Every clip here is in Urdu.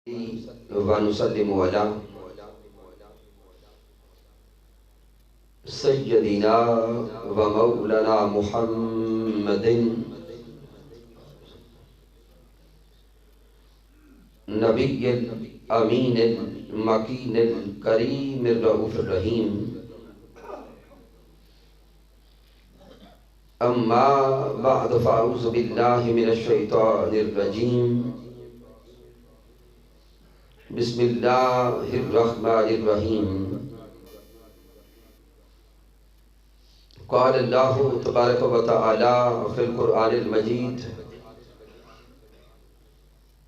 ونسلم على سيدنا ومولانا محمد نبي الأمين المكين الكريم الرؤوف الرحيم. أما بعد فأعوذ بالله من الشيطان الرجيم. بسم الله الرحمن الرحيم. قال الله تبارك وتعالى في القرآن المجيد: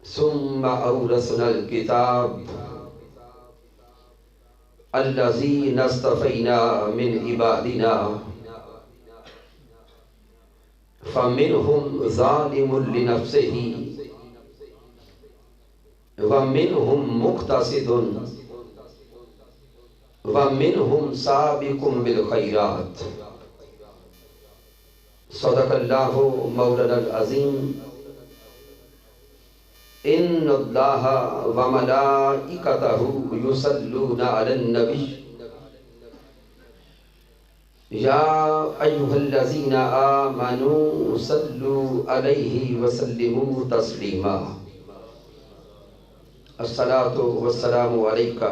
ثم أورثنا الكتاب الذين اصطفينا من عبادنا فمنهم ظالم لنفسه ومنهم مقتصد ومنهم سابق بالخيرات. صدق الله مولانا العظيم. ان اللہ وملائکتہ یصلون علی النبی یا ایھا الذین آمنوا صلوا علیہ وسلموا تسلیما. الصلاۃ والسلام علیک.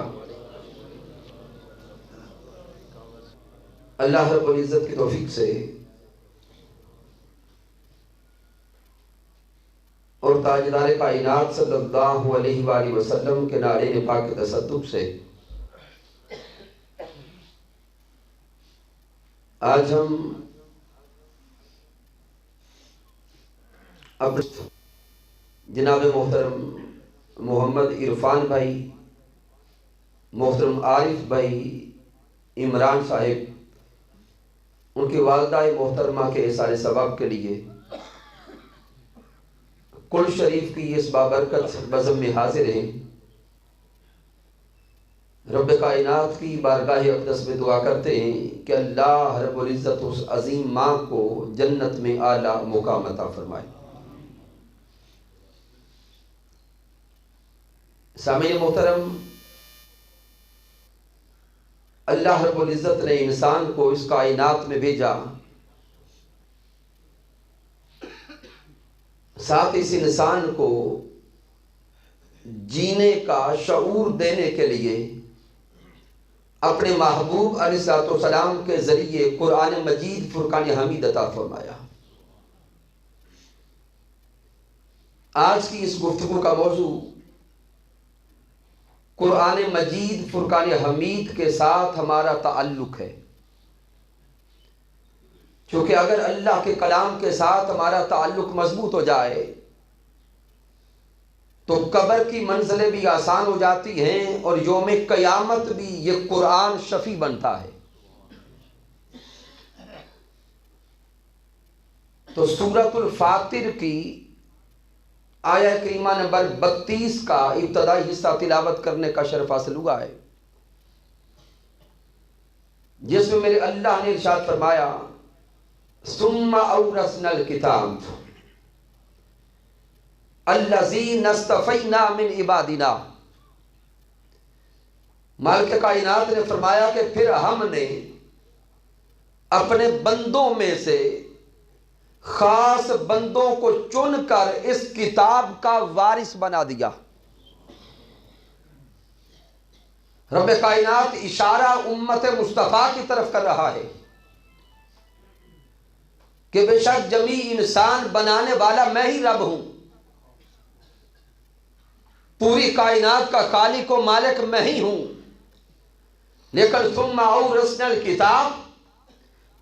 اللہ رب العزت کی توفیق سے اور تاجدار کائنات صلی اللہ علیہ وآلہ وسلم کے نعرے پاک کے تصدق سے آج ہم اپنے جناب محترم محمد عرفان بھائی، محترم عارف بھائی، عمران صاحب، ان کی والدہ محترمہ کے احسان ثواب کے لیے کل شریف کی اس بابرکت بزم میں حاضر ہیں. رب کائنات کی بارگاہ اقدس میں دعا کرتے ہیں کہ اللہ رب العزت اس عظیم ماں کو جنت میں اعلیٰ مقام عطا فرمائے. سامعین محترم، اللہ رب العزت نے انسان کو اس کائنات میں بھیجا، ساتھ اس انسان کو جینے کا شعور دینے کے لیے اپنے محبوب علیہ السلام کے ذریعے قرآن مجید فرقان حمید عطا فرمایا. آج کی اس گفتگو کا موضوع قرآن مجید فرقان حمید کے ساتھ ہمارا تعلق ہے، کیونکہ اگر اللہ کے کلام کے ساتھ ہمارا تعلق مضبوط ہو جائے تو قبر کی منزلیں بھی آسان ہو جاتی ہیں اور یوم قیامت بھی یہ قرآن شفیع بنتا ہے. تو سورۃ الفاتر کی آیہ کریمہ نمبر 32 کا ابتدائی حصہ تلاوت کرنے کا شرف حاصل ہوا ہے، جس میں میرے اللہ نے ارشاد فرمایا: ثم اورثنا الکتاب الذین اصطفینا من عبادنا. مالک کائنات نے فرمایا کہ پھر ہم نے اپنے بندوں میں سے خاص بندوں کو چن کر اس کتاب کا وارث بنا دیا. رب کائنات اشارہ امت مصطفیٰ کی طرف کر رہا ہے کہ بے شک جمیع انسان بنانے والا میں ہی رب ہوں، پوری کائنات کا خالق و مالک میں ہی ہوں. لیکن ثم اورثنا الکتاب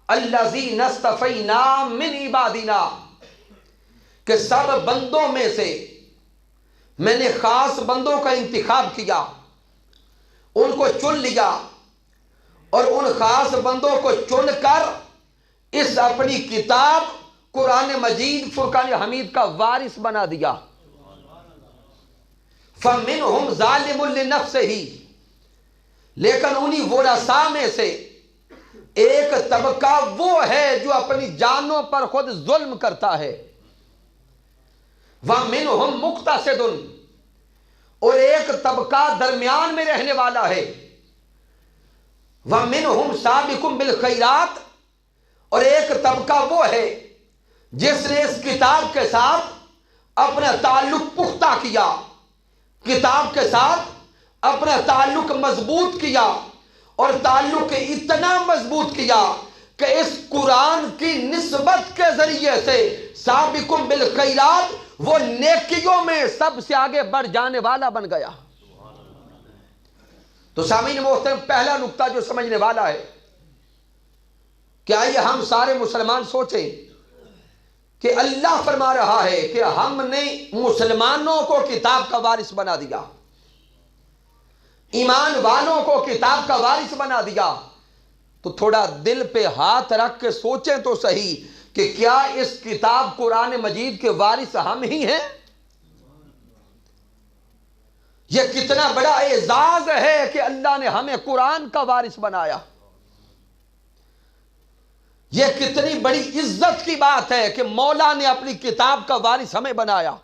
الذین اصطفینا من عبادنا، کہ سب بندوں میں سے میں نے خاص بندوں کا انتخاب کیا، ان کو چن لیا اور ان خاص بندوں کو چن کر اس اپنی کتاب قرآن مجید فرقان حمید کا وارث بنا دیا. فَمِنْهُمْ ظَالِمٌ لِنَفْسِهِ، لیکن انہی ورثاء میں سے ایک طبقہ وہ ہے جو اپنی جانوں پر خود ظلم کرتا ہے. وَمِنْهُمْ مُقْتَصِدٌ، اور ایک ایک طبقہ درمیان میں رہنے والا ہے، وَمِنْهُمْ سَابِقٌ بِالْخَيْرَاتِ، اور ایک طبقہ وہ ہے جس نے اس کتاب کے ساتھ اپنا تعلق پختہ کیا، کتاب کے ساتھ اپنا تعلق مضبوط کیا، اور تعلق اتنا مضبوط کیا کہ اس قرآن کی نسبت کے ذریعے سے سابقٌ بالخیرات وہ نیکیوں میں سب سے آگے بڑھ جانے والا بن گیا۔ تو سامعین محترم، پہلا نقطہ جو سمجھنے والا ہے کہ آئیے ہم سارے مسلمان سوچیں کہ اللہ فرما رہا ہے کہ ہم نے مسلمانوں کو کتاب کا وارث بنا دیا، ایمان والوں کو کتاب کا وارث بنا دیا، تو تھوڑا دل پہ ہاتھ رکھ کے سوچیں تو صحیح کہ کیا اس کتاب قرآن مجید کے وارث ہم ہی ہیں؟ یہ کتنا بڑا اعزاز ہے کہ اللہ نے ہمیں قرآن کا وارث بنایا، یہ کتنی بڑی عزت کی بات ہے کہ مولا نے اپنی کتاب کا وارث ہمیں بنایا۔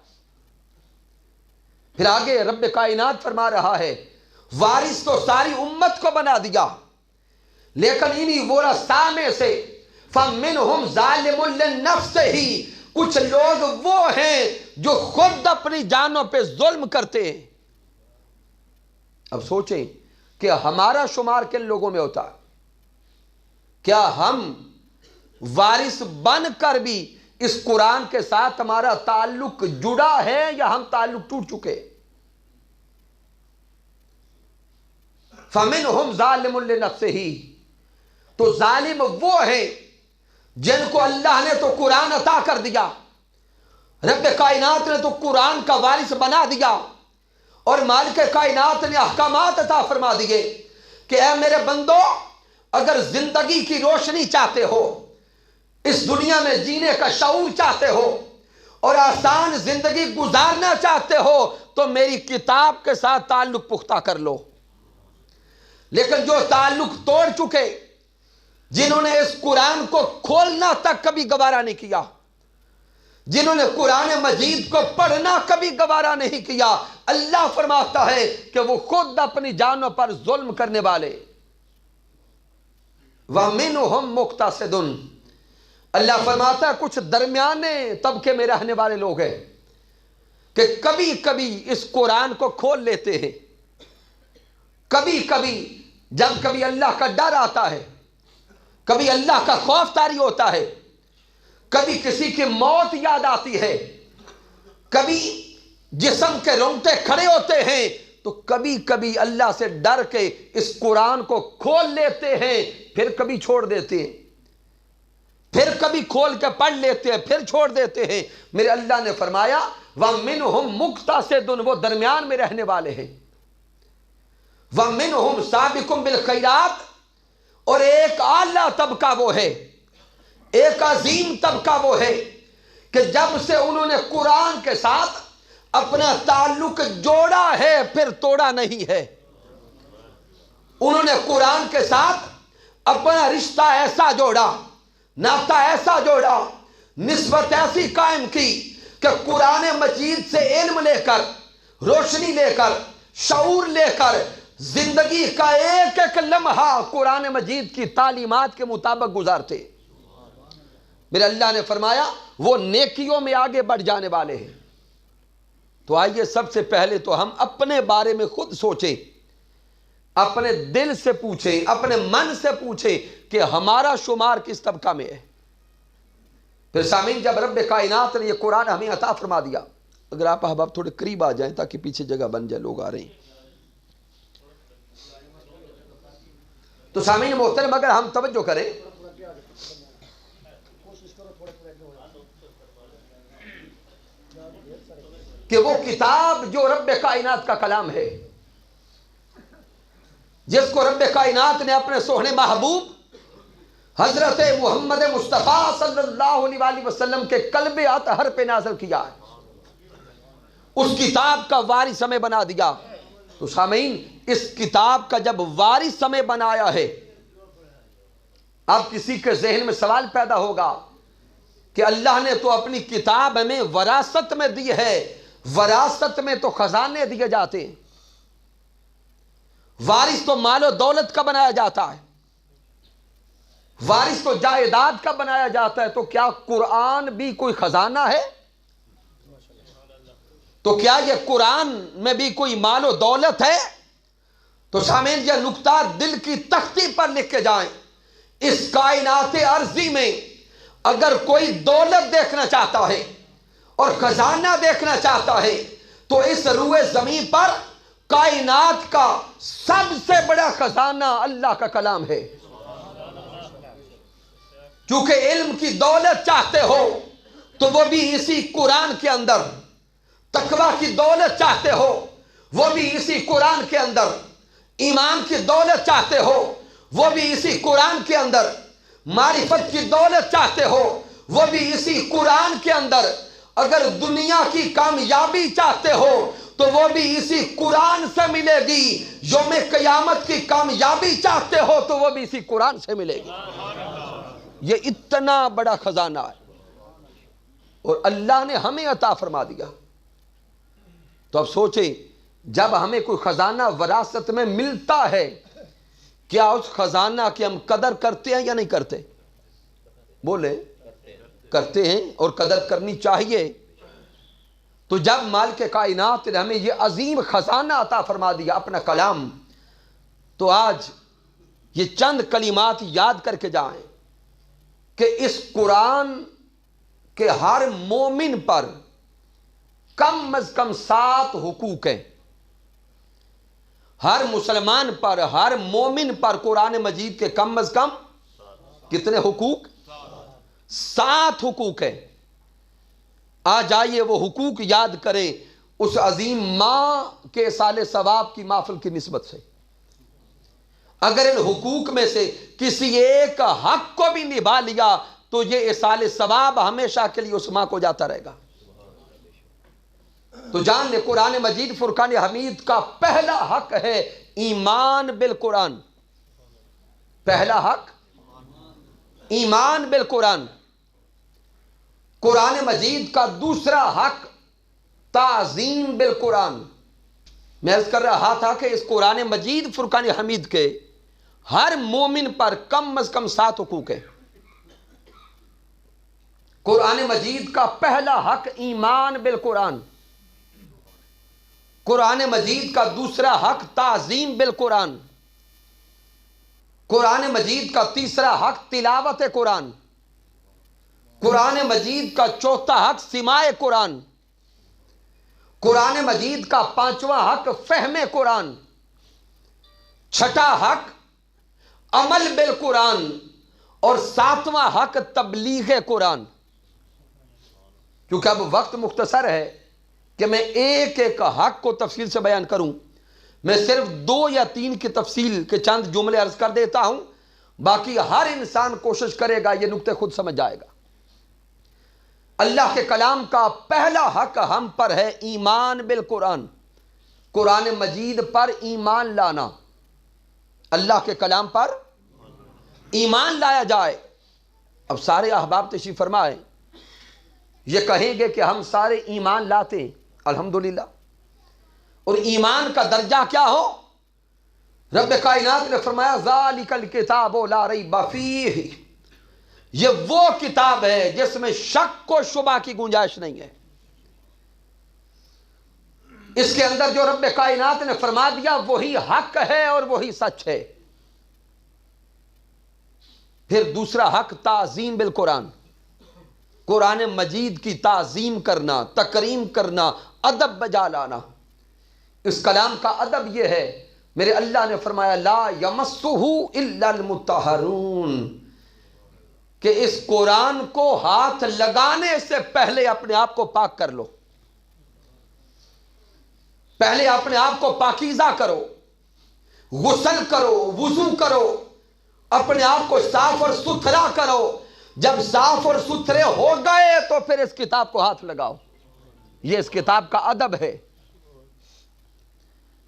پھر آگے رب کائنات فرما رہا ہے وارث تو ساری امت کو بنا دیا، لیکن انہی ورثہ میں سے فَمِنْهُمْ ظَالِمٌ لِّنَفْسِهِ، کچھ لوگ وہ ہیں جو خود اپنی جانوں پہ ظلم کرتے ہیں۔ اب سوچیں کہ ہمارا شمار کن لوگوں میں ہوتا ہے؟ کیا ہم وارث بن کر بھی اس قرآن کے ساتھ ہمارا تعلق جڑا ہے یا ہم تعلق ٹوٹ چکے؟ فَمِنْهُمْ ظَالِمٌ لِّنَفْسِهِ، تو ظالم وہ ہیں جن کو اللہ نے تو قرآن عطا کر دیا، رب کائنات نے تو قرآن کا وارث بنا دیا، اور مالک کائنات نے احکامات عطا فرما دیے کہ اے میرے بندو، اگر زندگی کی روشنی چاہتے ہو، اس دنیا میں جینے کا شعور چاہتے ہو، اور آسان زندگی گزارنا چاہتے ہو، تو میری کتاب کے ساتھ تعلق پختہ کر لو۔ لیکن جو تعلق توڑ چکے، جنہوں نے اس قرآن کو کھولنا تک کبھی گوارا نہیں کیا، جنہوں نے قرآن مجید کو پڑھنا کبھی گوارا نہیں کیا، اللہ فرماتا ہے کہ وہ خود اپنی جانوں پر ظلم کرنے والے۔ وَمِنْهُمْ مُقْتَصِدٌ، اللہ فرماتا ہے کچھ درمیانے طبقے میں رہنے والے لوگ ہیں کہ کبھی کبھی اس قرآن کو کھول لیتے ہیں، کبھی کبھی جب کبھی اللہ کا ڈر آتا ہے، کبھی اللہ کا خوف طاری ہوتا ہے، کبھی کسی کی موت یاد آتی ہے، کبھی جسم کے رونگٹے کھڑے ہوتے ہیں، تو کبھی کبھی اللہ سے ڈر کے اس قرآن کو کھول لیتے ہیں، پھر کبھی چھوڑ دیتے ہیں، پھر کبھی کھول کے پڑھ لیتے ہیں، پھر چھوڑ دیتے ہیں۔ میرے اللہ نے فرمایا وَمِنْهُمْ مُقْتَصِدٌ، وہ درمیان میں رہنے والے ہیں، وَمِنْهُمْ سَابِقٌ بِالْخَيْرَاتِ، اور ایک اعلیٰ طبقہ وہ ہے، ایک عظیم طبقہ وہ ہے کہ جب سے انہوں نے قرآن کے ساتھ اپنا تعلق جوڑا ہے پھر توڑا نہیں ہے۔ انہوں نے قرآن کے ساتھ اپنا رشتہ ایسا جوڑا، ناطہ ایسا جوڑا، نسبت ایسی قائم کی کہ قرآن مجید سے علم لے کر، روشنی لے کر، شعور لے کر، زندگی کا ایک ایک لمحہ قرآن مجید کی تعلیمات کے مطابق گزارتے۔ میرے اللہ نے فرمایا وہ نیکیوں میں آگے بڑھ جانے والے ہیں۔ تو آئیے سب سے پہلے تو ہم اپنے بارے میں خود سوچیں، اپنے دل سے پوچھیں، اپنے من سے پوچھیں کہ ہمارا شمار کس طبقہ میں ہے۔ پھر سامعین، جب رب کائنات نے یہ قرآن ہمیں عطا فرما دیا، اگر آپ احباب تھوڑے قریب آ جائیں تاکہ پیچھے جگہ بن جائے، لوگ آ رہے ہیں، تو سامعین محترم اگر ہم توجہ کریں کہ وہ کتاب جو رب کائنات کا کلام ہے، جس کو رب کائنات نے اپنے سوہنے محبوب حضرت محمد مصطفیٰ صلی اللہ علیہ وسلم کے قلب اطہر پہ نازل کیا ہے، اس کتاب کا وارث ہمیں بنا دیا۔ تو سامعین، اس کتاب کا جب وارث ہمیں بنایا ہے، اب کسی کے ذہن میں سوال پیدا ہوگا کہ اللہ نے تو اپنی کتاب ہمیں وراثت میں دی ہے، وراثت میں تو خزانے دیے جاتے ہیں، وارث تو مال و دولت کا بنایا جاتا ہے، وارث تو جائیداد کا بنایا جاتا ہے، تو کیا قرآن بھی کوئی خزانہ ہے؟ تو کیا یہ قرآن میں بھی کوئی مال و دولت ہے؟ تو سامعین یہ نقطہ دل کی تختی پر لکھ کے جائیں، اس کائنات ارضی میں اگر کوئی دولت دیکھنا چاہتا ہے اور خزانہ دیکھنا چاہتا ہے تو اس روئے زمین پر کائنات کا سب سے بڑا خزانہ اللہ کا کلام ہے۔ کیونکہ علم کی دولت چاہتے ہو تو وہ بھی اسی قرآن کے اندر، تقویٰ کی دولت چاہتے ہو وہ بھی اسی قرآن کے اندر، ایمان کی دولت چاہتے ہو وہ بھی اسی قرآن کے اندر، معرفت کی دولت چاہتے ہو وہ بھی اسی قرآن کے اندر، اگر دنیا کی کامیابی چاہتے ہو تو وہ بھی اسی قرآن سے ملے گی، یوم قیامت کی کامیابی چاہتے ہو تو وہ بھی اسی قرآن سے ملے گی۔ یہ اتنا بڑا خزانہ ہے اور اللہ نے ہمیں عطا فرما دیا۔ تو اب سوچیں، جب ہمیں کوئی خزانہ وراثت میں ملتا ہے، کیا اس خزانہ کی ہم قدر کرتے ہیں یا نہیں کرتے؟ بولے کرتے ہیں، اور قدر کرنی چاہیے۔ تو جب مالک کائنات نے ہمیں یہ عظیم خزانہ عطا فرما دیا اپنا کلام، تو آج یہ چند کلمات یاد کر کے جائیں کہ اس قرآن کے ہر مومن پر کم از کم 7 حقوق ہیں۔ ہر مسلمان پر، ہر مومن پر قرآن مجید کے کم از کم کتنے حقوق؟ 7 حقوق ہیں۔ آج آئیے وہ حقوق یاد کریں اس عظیم ماں کے سال ثواب کی محفل کی نسبت سے۔ اگر ان حقوق میں سے کسی ایک حق کو بھی نبھا لیا تو یہ سال ثواب ہمیشہ کے لیے اس ماں کو جاتا رہے گا۔ تو جان لے، قرآن مجید فرقان حمید کا پہلا حق ہے ایمان بالقرآن۔ پہلا حق ایمان بالقرآن۔ قرآن مجید کا دوسرا حق تعظیم بالقرآن۔ میں عرض کر رہا تھا کہ اس قرآن مجید فرقان حمید کے ہر مومن پر کم از کم 7 حقوق ہیں۔ قرآن مجید کا پہلا حق ایمان بالقرآن، قرآن مجید کا دوسرا حق تعظیم بالقرآن، قرآن مجید کا تیسرا حق تلاوت قرآن، قرآن مجید کا چوتھا حق سماع قرآن، قرآن مجید کا 5واں حق فہم قرآن، چھٹا حق عمل بالقرآن، اور 7واں حق تبلیغ قرآن۔ کیونکہ اب وقت مختصر ہے کہ میں ایک ایک حق کو تفصیل سے بیان کروں، میں صرف 2 یا 3 کی تفصیل کے چند جملے عرض کر دیتا ہوں، باقی ہر انسان کوشش کرے گا یہ نکتے خود سمجھ جائے گا۔ اللہ کے کلام کا پہلا حق ہم پر ہے ایمان بالقرآن، قرآن مجید پر ایمان لانا، اللہ کے کلام پر ایمان لایا جائے۔ اب سارے احباب تشریف فرمائے، یہ کہیں گے کہ ہم سارے ایمان لاتے ہیں، الحمدللہ، اور ایمان کا درجہ کیا ہو؟ رب کائنات نے فرمایا ذالک الکتاب لا ریب فیہ، یہ وہ کتاب ہے جس میں شک و شبہ کی گنجائش نہیں ہے۔ اس کے اندر جو رب کائنات نے فرما دیا وہی حق ہے اور وہی سچ ہے۔ پھر دوسرا حق تعظیم بالقرآن، قرآن مجید کی تعظیم کرنا، تکریم کرنا، ادب بجا لانا۔ اس کلام کا ادب یہ ہے، میرے اللہ نے فرمایا لا یمسہ الا المطہرون، کہ اس قرآن کو ہاتھ لگانے سے پہلے اپنے آپ کو پاک کر لو، پہلے اپنے آپ کو پاکیزہ کرو، غسل کرو، وضو کرو، اپنے آپ کو صاف اور ستھرا کرو۔ جب صاف اور ستھرے ہو گئے تو پھر اس کتاب کو ہاتھ لگاؤ، یہ اس کتاب کا ادب ہے۔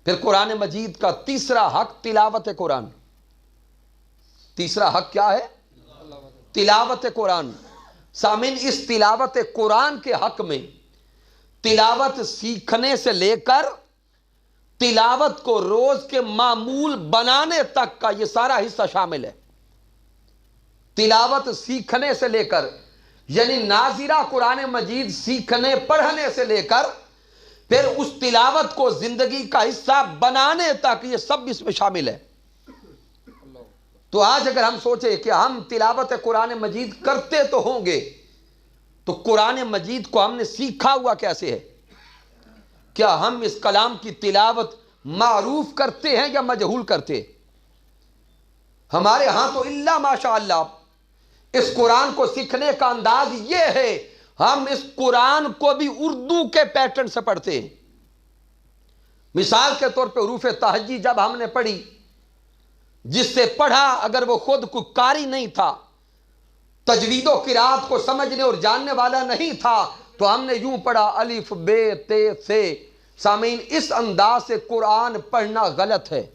پھر قرآن مجید کا تیسرا حق تلاوت قرآن۔ تیسرا حق کیا ہے؟ تلاوت قرآن۔ سامعین، اس تلاوت قرآن کے حق میں تلاوت سیکھنے سے لے کر تلاوت کو روز کے معمول بنانے تک کا یہ سارا حصہ شامل ہے. تلاوت سیکھنے سے لے کر، یعنی ناظرہ قرآن مجید سیکھنے پڑھنے سے لے کر پھر اس تلاوت کو زندگی کا حصہ بنانے تک، یہ سب اس میں شامل ہے. تو آج اگر ہم سوچیں کہ ہم تلاوت قرآن مجید کرتے تو ہوں گے، تو قرآن مجید کو ہم نے سیکھا ہوا کیسے ہے؟ کیا ہم اس کلام کی تلاوت معروف کرتے ہیں یا مجہول کرتے ہیں؟ ہمارے ہاں تو اللہ ماشاء اللہ اس قرآن کو سیکھنے کا انداز یہ ہے، ہم اس قرآن کو بھی اردو کے پیٹرن سے پڑھتے ہیں. مثال کے طور پہ حروف تہجی جب ہم نے پڑھی، جس سے پڑھا اگر وہ خود کوئی قاری نہیں تھا، تجوید و قرات کو سمجھنے اور جاننے والا نہیں تھا، تو ہم نے یوں پڑھا الف بے تے سے. سامعین، اس انداز سے قرآن پڑھنا غلط ہے.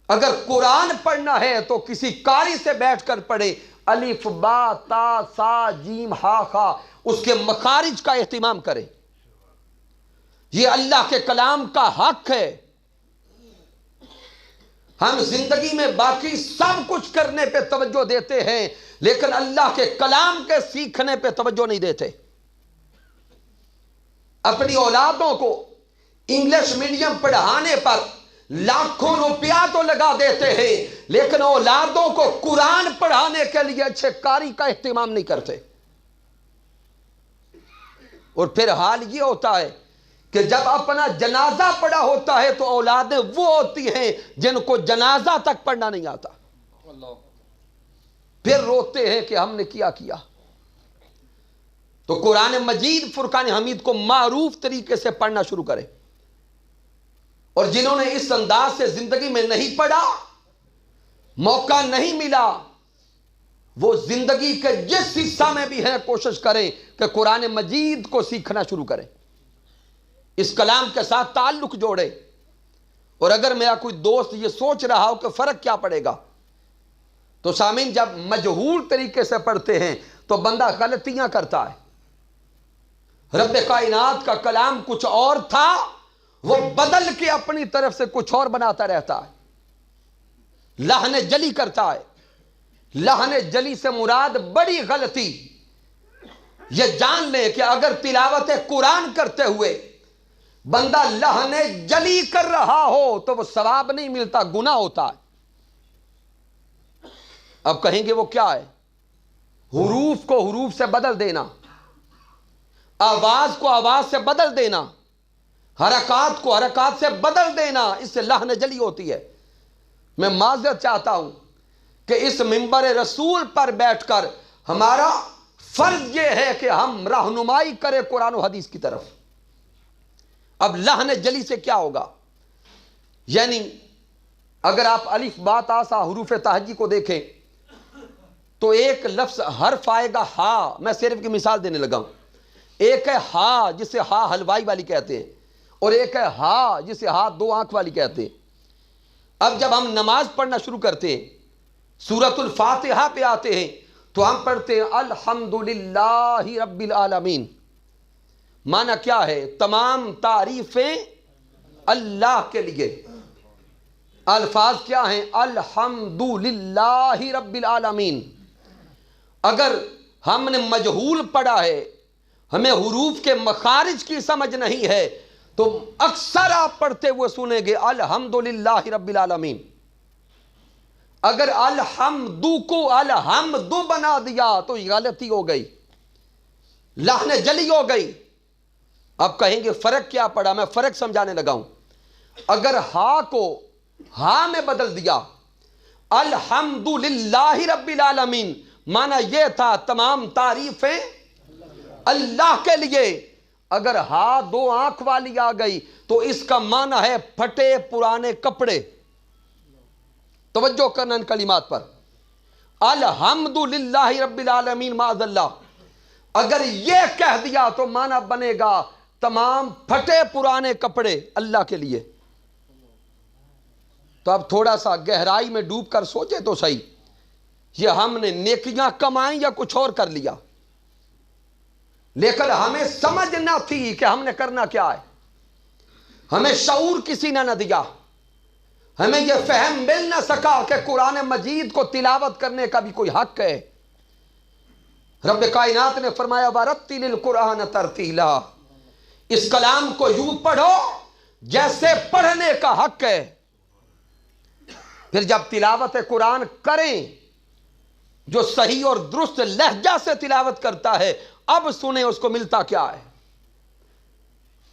اگر قرآن پڑھنا ہے تو کسی قاری سے بیٹھ کر پڑھے، الف با تا سا جیم ہا خا، اس کے مخارج کا اہتمام کرے. یہ اللہ کے کلام کا حق ہے. ہم زندگی میں باقی سب کچھ کرنے پہ توجہ دیتے ہیں، لیکن اللہ کے کلام کے سیکھنے پہ توجہ نہیں دیتے. اپنی اولادوں کو انگلش میڈیم پڑھانے پر لاکھوں روپیہ تو لگا دیتے ہیں، لیکن اولادوں کو قرآن پڑھانے کے لیے اچھے قاری کا اہتمام نہیں کرتے. اور پھر حال یہ ہوتا ہے کہ جب اپنا جنازہ پڑھا ہوتا ہے تو اولادیں وہ ہوتی ہیں جن کو جنازہ تک پڑھنا نہیں آتا، پھر روتے ہیں کہ ہم نے کیا. تو قرآن مجید فرقان حمید کو معروف طریقے سے پڑھنا شروع کرے. اور جنہوں نے اس انداز سے زندگی میں نہیں پڑھا، موقع نہیں ملا، وہ زندگی کے جس حصہ میں بھی ہیں کوشش کریں کہ قرآن مجید کو سیکھنا شروع کریں، اس کلام کے ساتھ تعلق جوڑے. اور اگر میرا کوئی دوست یہ سوچ رہا ہو کہ فرق کیا پڑے گا، تو سامعین جب مجہول طریقے سے پڑھتے ہیں تو بندہ غلطیاں کرتا ہے. رب کائنات کا کلام کچھ اور تھا، وہ بدل کے اپنی طرف سے کچھ اور بناتا رہتا ہے، لحن جلی کرتا ہے. لحن جلی سے مراد بڑی غلطی یہ جان لیں کہ اگر تلاوت قرآن کرتے ہوئے بندہ لحن جلی کر رہا ہو تو وہ ثواب نہیں ملتا، گناہ ہوتا ہے. اب کہیں گے وہ کیا ہے؟ حروف کو حروف سے بدل دینا، آواز کو آواز سے بدل دینا، حرکات کو حرکات سے بدل دینا، اس سے لحن جلی ہوتی ہے. میں معذرت چاہتا ہوں کہ اس منبر رسول پر بیٹھ کر ہمارا فرض یہ ہے کہ ہم رہنمائی کریں قرآن و حدیث کی طرف. اب لحن جلی سے کیا ہوگا؟ یعنی اگر آپ الف با تا سا حروف تہجی کو دیکھیں تو ایک لفظ حرف آئے گا ہا. میں صرف کی مثال دینے لگا ہوں. ایک ہے ہا جسے ہا حلوائی والی کہتے ہیں، اور ایک ہے ہا جسے ہا دو آنکھ والی کہتے ہیں. اب جب ہم نماز پڑھنا شروع کرتے ہیں، سورۃ الفاتحہ پہ آتے ہیں تو ہم پڑھتے ہیں الحمدللہ رب العالمین. معنی کیا ہے؟ تمام تعریفیں اللہ کے لیے. الفاظ کیا ہیں؟ الحمدللہ رب العالمین. اگر ہم نے مجہول پڑھا ہے، ہمیں حروف کے مخارج کی سمجھ نہیں ہے، تو اکثر آپ پڑھتے ہوئے سنیں گے الحمدللہ رب العالمین. اگر الحمدو کو الحمدو بنا دیا تو یہ غلطی ہو گئی، لحن جلی ہو گئی. اب کہیں گے فرق کیا پڑا؟ میں فرق سمجھانے لگا ہوں. اگر ہا کو ہا میں بدل دیا، الحمدللہ رب العالمین، معنی یہ تھا تمام تعریفیں اللہ کے لیے. اگر ہا دو آنکھ والی آ گئی تو اس کا معنی ہے پھٹے پرانے کپڑے. توجہ کرنا ان کلمات پر. الحمدللہ رب العالمین معاذ اللہ، اگر یہ کہہ دیا تو معنی بنے گا تمام پھٹے پرانے کپڑے اللہ کے لیے. تو اب تھوڑا سا گہرائی میں ڈوب کر سوچے تو صحیح، یہ ہم نے نیکیاں کمائیں یا کچھ اور کر لیا؟ لیکن ہمیں سمجھ نہ تھی کہ ہم نے کرنا کیا ہے. ہمیں شعور کسی نے نہ دیا، ہمیں یہ فہم مل نہ سکا کہ قرآن مجید کو تلاوت کرنے کا بھی کوئی حق ہے۔ رب کائنات نے فرمایا وَرَتِّلِ الْقُرْآنَ تَرْتِیلًا، اس کلام کو یوں پڑھو جیسے پڑھنے کا حق ہے۔ پھر جب تلاوت قرآن کریں، جو صحیح اور درست لہجہ سے تلاوت کرتا ہے، اب سنیں اس کو ملتا کیا ہے۔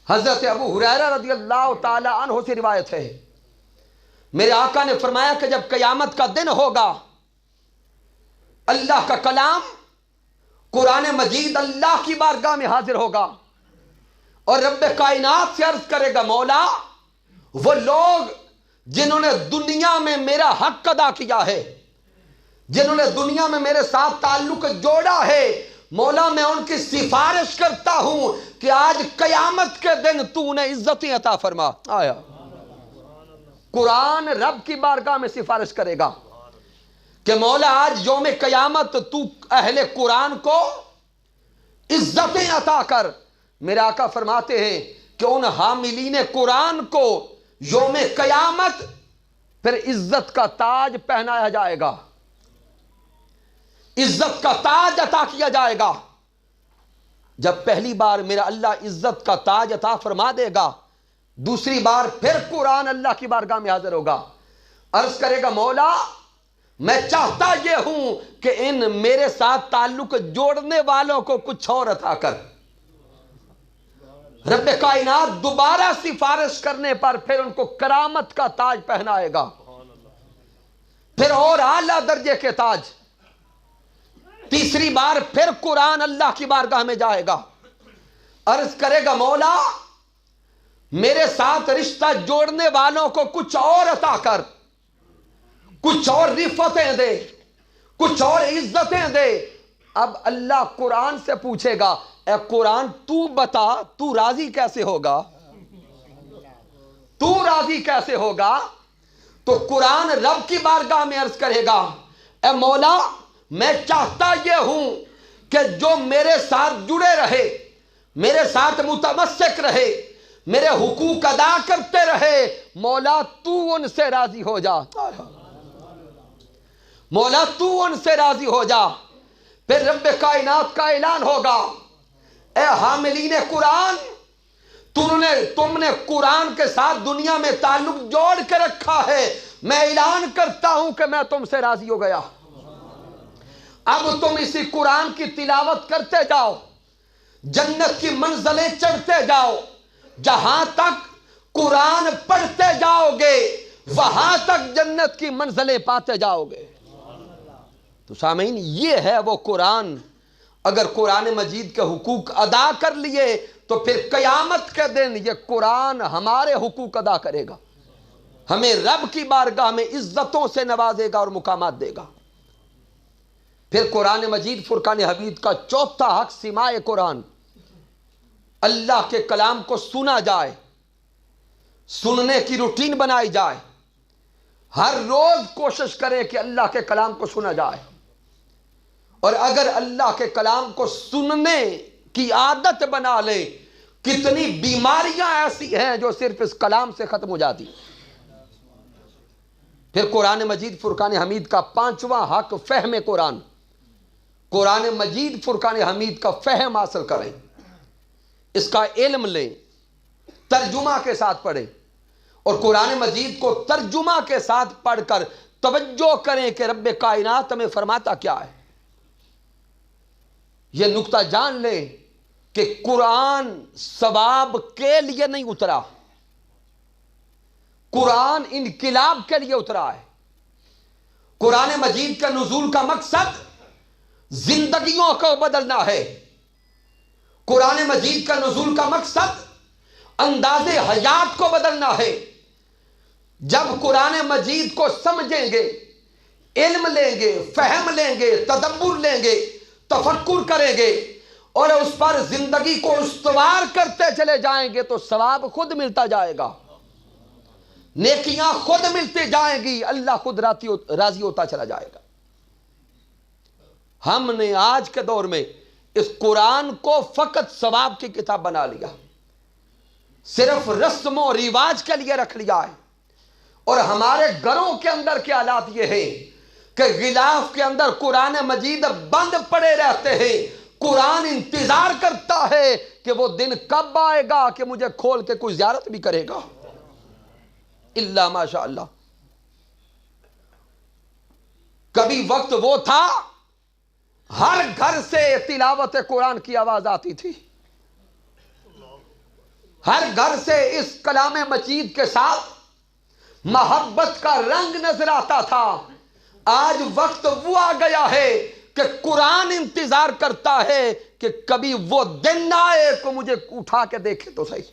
حضرت ابو ہریرہ رضی اللہ تعالی عنہ سے روایت ہے، میرے آقا نے فرمایا کہ جب قیامت کا دن ہوگا، اللہ کا کلام قرآن مجید اللہ کی بارگاہ میں حاضر ہوگا اور رب کائنات سے عرض کرے گا مولا، وہ لوگ جنہوں نے دنیا میں میرا حق ادا کیا ہے، جنہوں نے دنیا میں میرے ساتھ تعلق جوڑا ہے، مولا میں ان کی سفارش کرتا ہوں کہ آج قیامت کے دن تو انہیں عزتیں عطا فرما۔ آیا قرآن رب کی بارگاہ میں سفارش کرے گا کہ مولا آج یوم قیامت تو اہل قرآن کو عزتیں عطا کر۔ میرے آقا فرماتے ہیں کہ ان حاملین قرآن کو یوم قیامت پھر عزت کا تاج پہنایا جائے گا، عزت کا تاج عطا کیا جائے گا۔ جب پہلی بار میرا اللہ عزت کا تاج عطا فرما دے گا، دوسری بار پھر قرآن اللہ کی بارگاہ میں حاضر ہوگا، عرض کرے گا مولا میں چاہتا یہ ہوں کہ ان میرے ساتھ تعلق جوڑنے والوں کو کچھ اور عطا کر۔ رب کائنات دوبارہ سفارش کرنے پر پھر ان کو کرامت کا تاج پہنائے گا، پھر اور اعلیٰ درجے کے تاج۔ تیسری بار پھر قرآن اللہ کی بارگاہ میں جائے گا، عرض کرے گا مولا میرے ساتھ رشتہ جوڑنے والوں کو کچھ اور عطا کر، کچھ اور رفتیں دے، کچھ اور عزتیں دے۔ اب اللہ قرآن سے پوچھے گا اے قرآن تو بتا تو راضی کیسے ہوگا، تو راضی کیسے ہوگا؟ تو قرآن رب کی بارگاہ میں عرض کرے گا اے مولا میں چاہتا یہ ہوں کہ جو میرے ساتھ جڑے رہے، میرے ساتھ متمسک رہے، میرے حقوق ادا کرتے رہے، مولا تو ان سے راضی ہو جا، مولا تو ان سے راضی ہو جا۔ پھر رب کائنات کا اعلان ہوگا اے حاملین قرآن تم نے قرآن کے ساتھ دنیا میں تعلق جوڑ کے رکھا ہے، میں اعلان کرتا ہوں کہ میں تم سے راضی ہو گیا۔ اب تم اسی قرآن کی تلاوت کرتے جاؤ، جنت کی منزلیں چڑھتے جاؤ، جہاں تک قرآن پڑھتے جاؤ گے وہاں تک جنت کی منزلیں پاتے جاؤ گے۔ تو سامعین یہ ہے وہ قرآن، اگر قرآن مجید کے حقوق ادا کر لیے تو پھر قیامت کے دن یہ قرآن ہمارے حقوق ادا کرے گا، ہمیں رب کی بارگاہ میں عزتوں سے نوازے گا اور مقامات دے گا۔ پھر قرآن مجید فرقان حمید کا چوتھا حق سماع قرآن، اللہ کے کلام کو سنا جائے، سننے کی روٹین بنائی جائے، ہر روز کوشش کرے کہ اللہ کے کلام کو سنا جائے۔ اور اگر اللہ کے کلام کو سننے کی عادت بنا لے، کتنی بیماریاں ایسی ہیں جو صرف اس کلام سے ختم ہو جاتی۔ پھر قرآن مجید فرقان حمید کا پانچواں حق فہم قرآن، قرآن مجید فرقان حمید کا فہم حاصل کریں، اس کا علم لیں، ترجمہ کے ساتھ پڑھیں، اور قرآن مجید کو ترجمہ کے ساتھ پڑھ کر توجہ کریں کہ رب کائنات ہمیں فرماتا کیا ہے۔ یہ نقطہ جان لیں کہ قرآن ثواب کے لیے نہیں اترا، قرآن انقلاب کے لیے اترا ہے۔ قرآن مجید کے نزول کا مقصد زندگیوں کو بدلنا ہے، قرآن مجید کا نزول کا مقصد انداز حیات کو بدلنا ہے۔ جب قرآن مجید کو سمجھیں گے، علم لیں گے، فہم لیں گے، تدبر لیں گے، تفکر کریں گے اور اس پر زندگی کو استوار کرتے چلے جائیں گے تو ثواب خود ملتا جائے گا، نیکیاں خود ملتی جائیں گی، اللہ خود راضی ہوتا چلا جائے گا۔ ہم نے آج کے دور میں اس قرآن کو فقط ثواب کی کتاب بنا لیا، صرف رسم و رواج کے لیے رکھ لیا ہے. اور ہمارے گھروں کے اندر کے حالات یہ ہیں کہ غلاف کے اندر قرآن مجید بند پڑے رہتے ہیں. قرآن انتظار کرتا ہے کہ وہ دن کب آئے گا کہ مجھے کھول کے کوئی زیارت بھی کرے گا. اللہ ماشاء اللہ. کبھی وقت وہ تھا ہر گھر سے تلاوت قرآن کی آواز آتی تھی، ہر گھر سے اس کلام مجید کے ساتھ محبت کا رنگ نظر آتا تھا. آج وقت وہ آ گیا ہے کہ قرآن انتظار کرتا ہے کہ کبھی وہ دن آئے تو مجھے اٹھا کے دیکھے تو صحیح.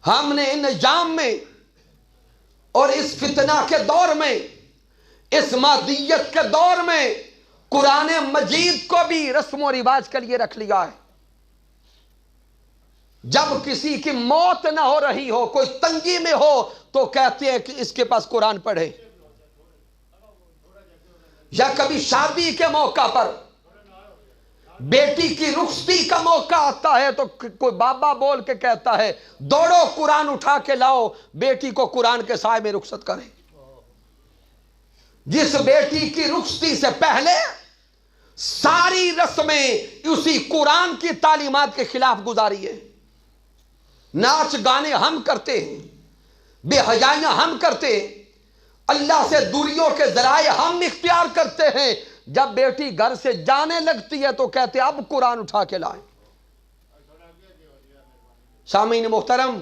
ہم نے ان ایام میں اور اس فتنہ کے دور میں، اس مادیت کے دور میں قرآن مجید کو بھی رسم و رواج کے لیے رکھ لیا ہے. جب کسی کی موت نہ ہو رہی ہو، کوئی تنگی میں ہو، تو کہتے ہیں کہ اس کے پاس قرآن پڑھے. یا کبھی شادی کے موقع پر بیٹی کی رخصتی کا موقع آتا ہے تو کوئی بابا بول کے کہتا ہے دوڑو قرآن اٹھا کے لاؤ، بیٹی کو قرآن کے سائے میں رخصت کریں. جس بیٹی کی رخصتی سے پہلے ساری رسمیں اسی قرآن کی تعلیمات کے خلاف گزاری ہے. ناچ گانے ہم کرتے ہیں، بے حیائیاں ہم کرتے ہیں، اللہ سے دوریوں کے ذرائع ہم اختیار کرتے ہیں. جب بیٹی گھر سے جانے لگتی ہے تو کہتے ہیں اب قرآن اٹھا کے لائیں. سامعین محترم،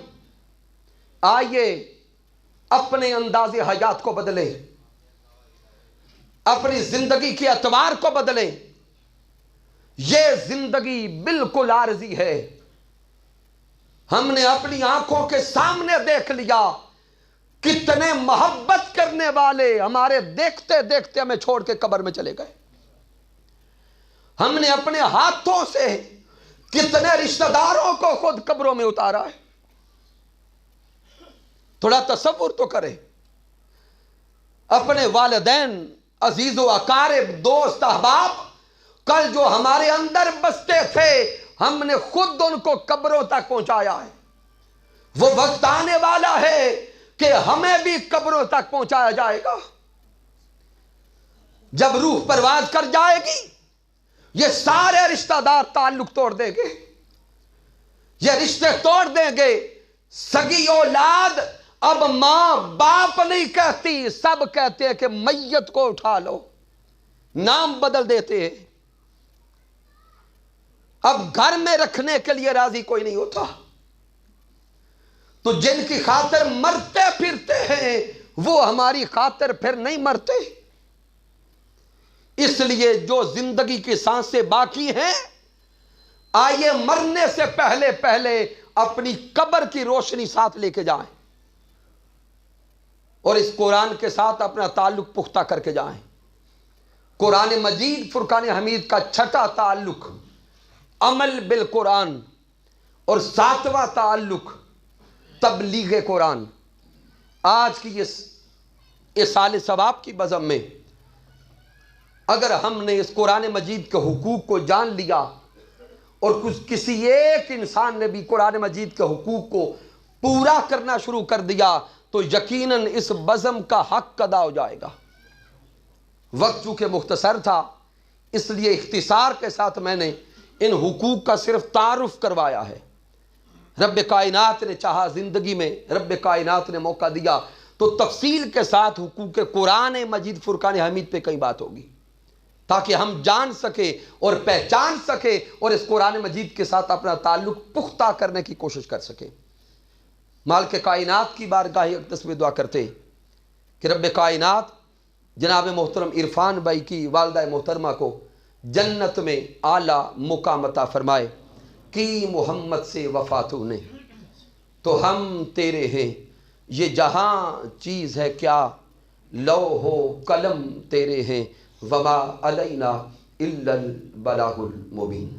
آئیے اپنے انداز حیات کو بدلیں، اپنی زندگی کے اعتبار کو بدلیں. یہ زندگی بالکل عارضی ہے. ہم نے اپنی آنکھوں کے سامنے دیکھ لیا کتنے محبت کرنے والے ہمارے دیکھتے دیکھتے ہمیں چھوڑ کے قبر میں چلے گئے. ہم نے اپنے ہاتھوں سے کتنے رشتہ داروں کو خود قبروں میں اتارا ہے. تھوڑا تصور تو کریں. اپنے والدین، عزیز و اقارب، دوست، احباب کل جو ہمارے اندر بستے تھے، ہم نے خود ان کو قبروں تک پہنچایا ہے. وہ وقت آنے والا ہے کہ ہمیں بھی قبروں تک پہنچایا جائے گا. جب روح پرواز کر جائے گی، یہ سارے رشتہ دار تعلق توڑ دیں گے، یہ رشتے توڑ دیں گے. سگی اولاد اب ماں باپ نہیں کہتی، سب کہتے ہیں کہ میت کو اٹھا لو، نام بدل دیتے ہیں. اب گھر میں رکھنے کے لیے راضی کوئی نہیں ہوتا. تو جن کی خاطر مرتے پھرتے ہیں وہ ہماری خاطر پھر نہیں مرتے. اس لیے جو زندگی کی سانسیں باقی ہیں، آئیے مرنے سے پہلے پہلے اپنی قبر کی روشنی ساتھ لے کے جائیں اور اس قرآن کے ساتھ اپنا تعلق پختہ کر کے جائیں. قرآن مجید فرقان حمید کا چھٹا تعلق عمل بالقرآن اور 7واں تعلق تبلیغ قرآن. آج کی اس سال ثواب کی بزم میں اگر ہم نے اس قرآن مجید کے حقوق کو جان لیا اور کسی ایک انسان نے بھی قرآن مجید کے حقوق کو پورا کرنا شروع کر دیا تو یقیناً اس بزم کا حق ادا ہو جائے گا. وقت چونکہ مختصر تھا اس لیے اختصار کے ساتھ میں نے ان حقوق کا صرف تعارف کروایا ہے. رب کائنات نے چاہا زندگی میں، رب کائنات نے موقع دیا تو تفصیل کے ساتھ حقوق قرآن مجید فرقان حمید پہ کئی بات ہوگی تاکہ ہم جان سکیں اور پہچان سکیں اور اس قرآن مجید کے ساتھ اپنا تعلق پختہ کرنے کی کوشش کر سکیں. مالک کائنات کی بارگاہ اقدس میں دعا کرتے کہ رب کائنات جناب محترم عرفان بھائی کی والدہ محترمہ کو جنت میں اعلیٰ مقام عطا فرمائے. کی محمد سے وفات نے تو ہم تیرے ہیں، یہ جہاں چیز ہے کیا، لوح و قلم تیرے ہیں، وما علینا الا البلاغ المبین.